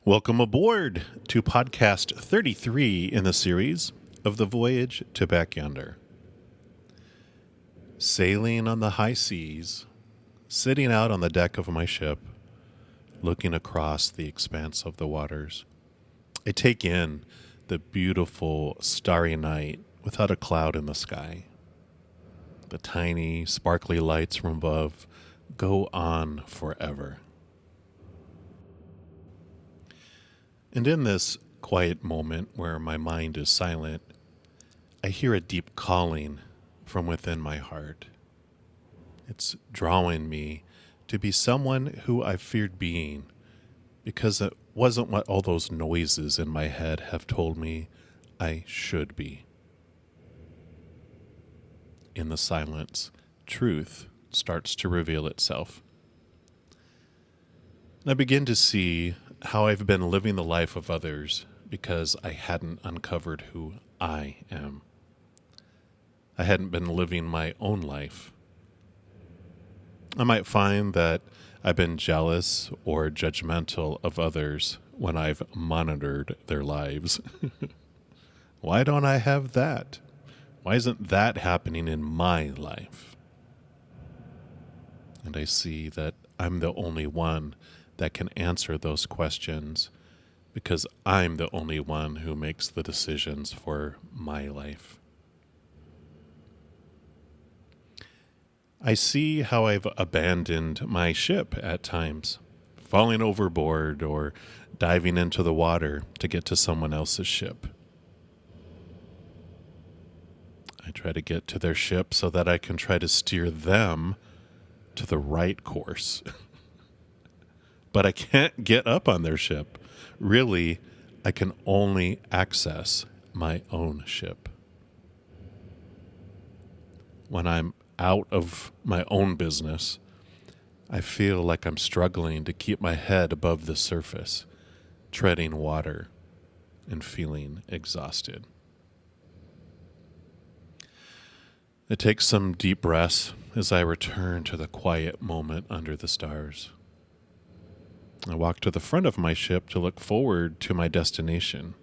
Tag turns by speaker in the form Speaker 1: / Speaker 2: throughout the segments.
Speaker 1: Welcome aboard to podcast 33 in the series of the Voyage to back Yonder. Sailing on the high seas, sitting out on the deck of my ship, looking across the expanse of the waters, I take in the beautiful starry night without a cloud in the sky. The tiny, sparkly lights from above go on forever. And in this quiet moment where my mind is silent, I hear a deep calling from within my heart. It's drawing me to be someone who I feared being, because it wasn't what all those noises in my head have told me I should be. In the silence, truth starts to reveal itself. And I begin to see how I've been living the life of others because I hadn't uncovered who I am. I hadn't been living my own life. I might find that I've been jealous or judgmental of others when I've monitored their lives. Why don't I have that? Why isn't that happening in my life? And I see that I'm the only one that can answer those questions because I'm the only one who makes the decisions for my life. I see how I've abandoned my ship at times, falling overboard or diving into the water to get to someone else's ship. I try to get to their ship so that I can try to steer them to the right course. But I can't get up on their ship. Really, I can only access my own ship. When I'm out of my own business, I feel like I'm struggling to keep my head above the surface, treading water and feeling exhausted. It takes some deep breaths as I return to the quiet moment under the stars. I walk to the front of my ship to look forward to my destination.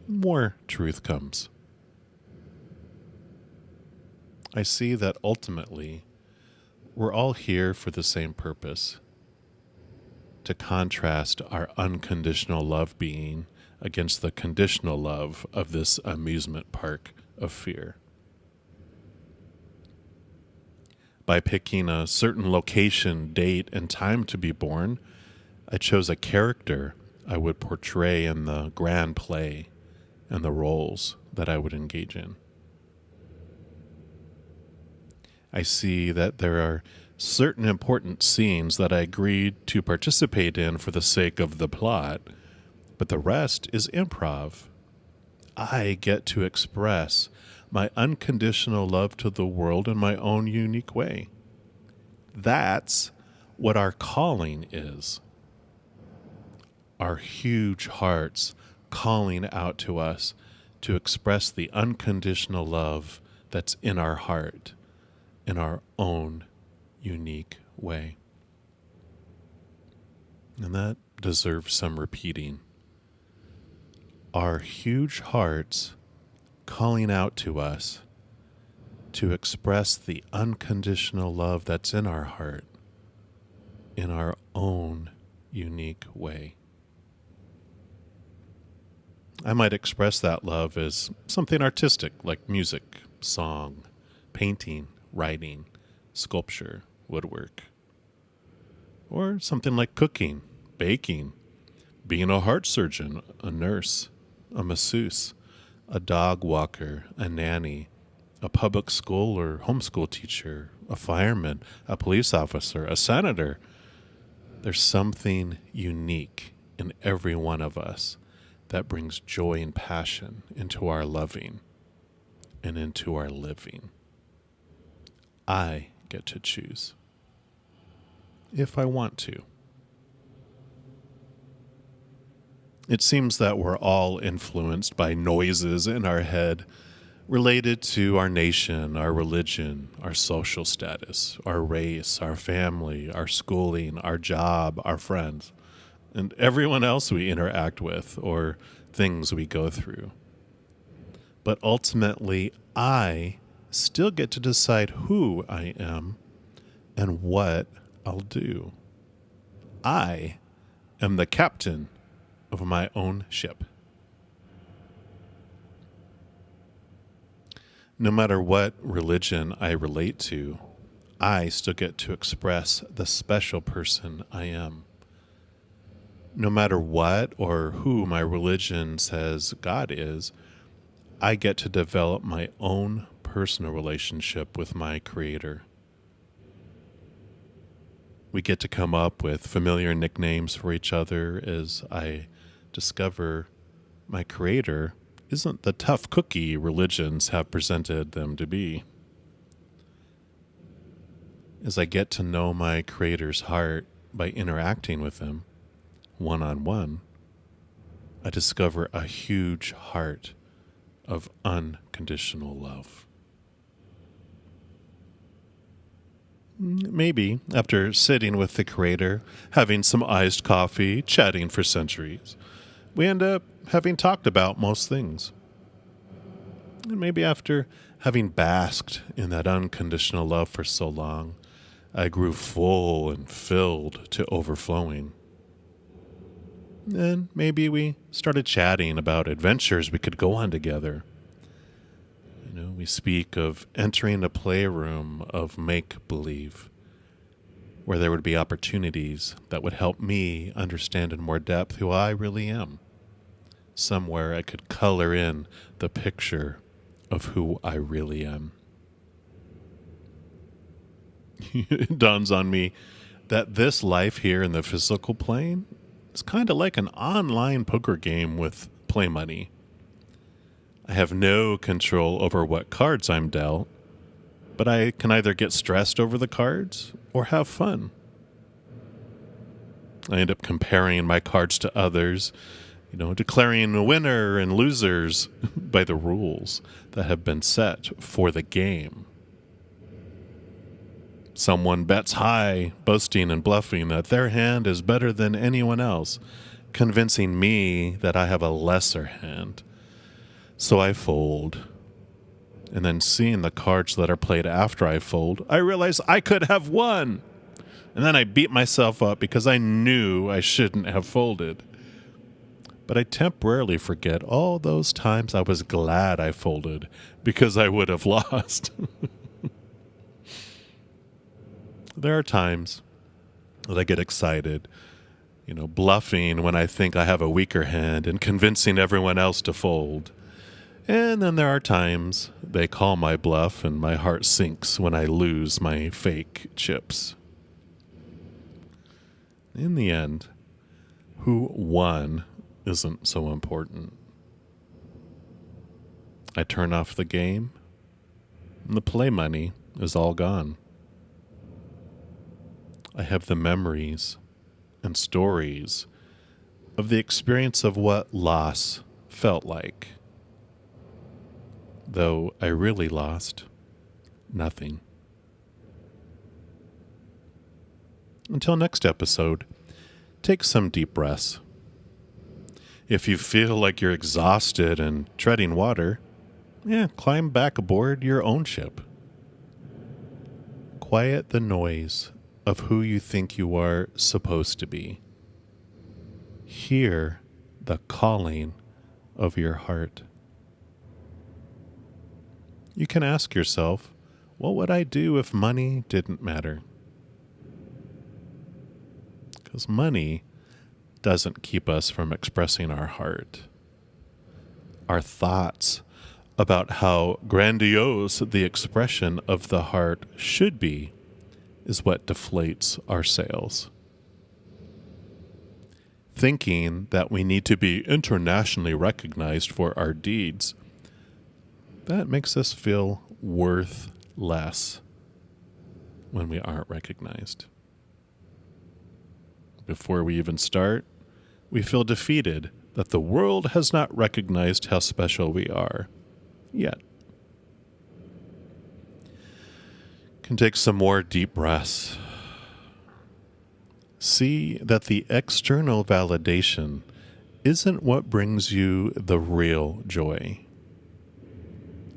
Speaker 1: More truth comes. I see that ultimately, we're all here for the same purpose, to contrast our unconditional love being against the conditional love of this amusement park of fear. By picking a certain location, date, and time to be born, I chose a character I would portray in the grand play and the roles that I would engage in. I see that there are certain important scenes that I agreed to participate in for the sake of the plot, but the rest is improv. I get to express my unconditional love to the world in my own unique way. That's what our calling is. Our huge hearts calling out to us to express the unconditional love that's in our heart in our own unique way. And that deserves some repeating. Our huge hearts calling out to us to express the unconditional love that's in our heart in our own unique way. I might express that love as something artistic like music, song, painting, writing, sculpture, woodwork. Or something like cooking, baking, being a heart surgeon, a nurse, a masseuse, a dog walker, a nanny, a public school or homeschool teacher, a fireman, a police officer, a senator. There's something unique in every one of us that brings joy and passion into our loving and into our living. I get to choose, if I want to. It seems that we're all influenced by noises in our head related to our nation, our religion, our social status, our race, our family, our schooling, our job, our friends. and everyone else we interact with or things we go through. But ultimately, I still get to decide who I am and what I'll do. I am the captain of my own ship. No matter what religion I relate to, I still get to express the special person I am. No matter what or who my religion says God is, I get to develop my own personal relationship with my Creator. We get to come up with familiar nicknames for each other as I discover my Creator isn't the tough cookie religions have presented them to be. As I get to know my Creator's heart by interacting with Him one-on-one, I discover a huge heart of unconditional love. Maybe after sitting with the Creator, having some iced coffee, chatting for centuries, we end up having talked about most things. And maybe after having basked in that unconditional love for so long, I grew full and filled to overflowing. And maybe we started chatting about adventures we could go on together. We speak of entering a playroom of make-believe, where there would be opportunities that would help me understand in more depth who I really am. Somewhere I could color in the picture of who I really am. It dawns on me that this life here in the physical plane is kind of like an online poker game with play money. I have no control over what cards I'm dealt, but I can either get stressed over the cards or have fun. I end up comparing my cards to others, declaring a winner and losers by the rules that have been set for the game. Someone bets high, boasting and bluffing that their hand is better than anyone else, convincing me that I have a lesser hand. So I fold. And then seeing the cards that are played after I fold, I realize I could have won. And then I beat myself up because I knew I shouldn't have folded. But I temporarily forget all those times I was glad I folded because I would have lost. There are times that I get excited, bluffing when I think I have a weaker hand and convincing everyone else to fold. And then there are times they call my bluff and my heart sinks when I lose my fake chips. In the end, who won isn't so important. I turn off the game, and the play money is all gone. I have the memories and stories of the experience of what loss felt like. Though I really lost nothing. Until next episode, take some deep breaths. If you feel like you're exhausted and treading water, climb back aboard your own ship. Quiet the noise of who you think you are supposed to be. Hear the calling of your heart. You can ask yourself, what would I do if money didn't matter? Because money doesn't keep us from expressing our heart. Our thoughts about how grandiose the expression of the heart should be is what deflates our sails. Thinking that we need to be internationally recognized for our deeds, that makes us feel worth less when we aren't recognized. Before we even start, we feel defeated that the world has not recognized how special we are yet. Can take some more deep breaths. See that the external validation isn't what brings you the real joy.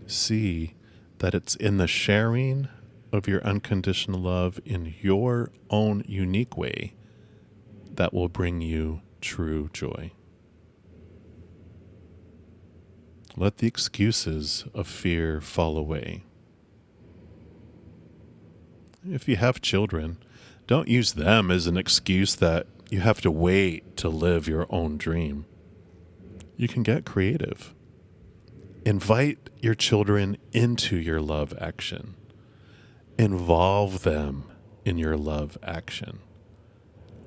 Speaker 1: See that it's in the sharing of your unconditional love in your own unique way that will bring you true joy. Let the excuses of fear fall away. If you have children, don't use them as an excuse that you have to wait to live your own dream. You can get creative. Invite your children into your love action. Involve them in your love action.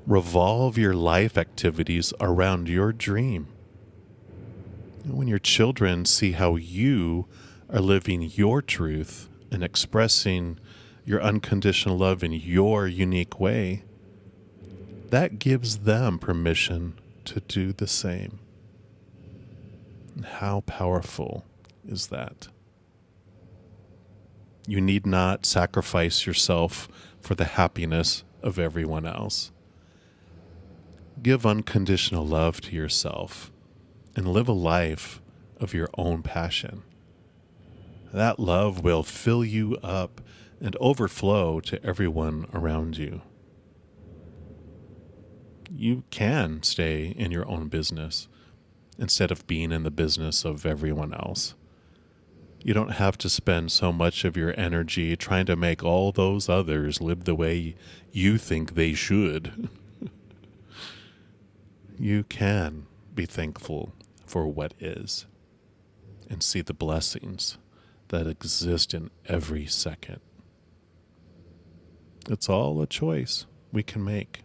Speaker 1: Revolve your life activities around your dream. And when your children see how you are living your truth and expressing your unconditional love in your unique way, that gives them permission to do the same. And how powerful is that? You need not sacrifice yourself for the happiness of everyone else. Give unconditional love to yourself and live a life of your own passion. That love will fill you up and overflow to everyone around you. You can stay in your own business instead of being in the business of everyone else. You don't have to spend so much of your energy trying to make all those others live the way you think they should. You can be thankful for what is and see the blessings that exist in every second. It's all a choice we can make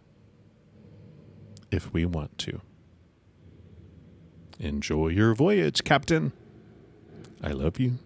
Speaker 1: if we want to. Enjoy your voyage, Captain. I love you.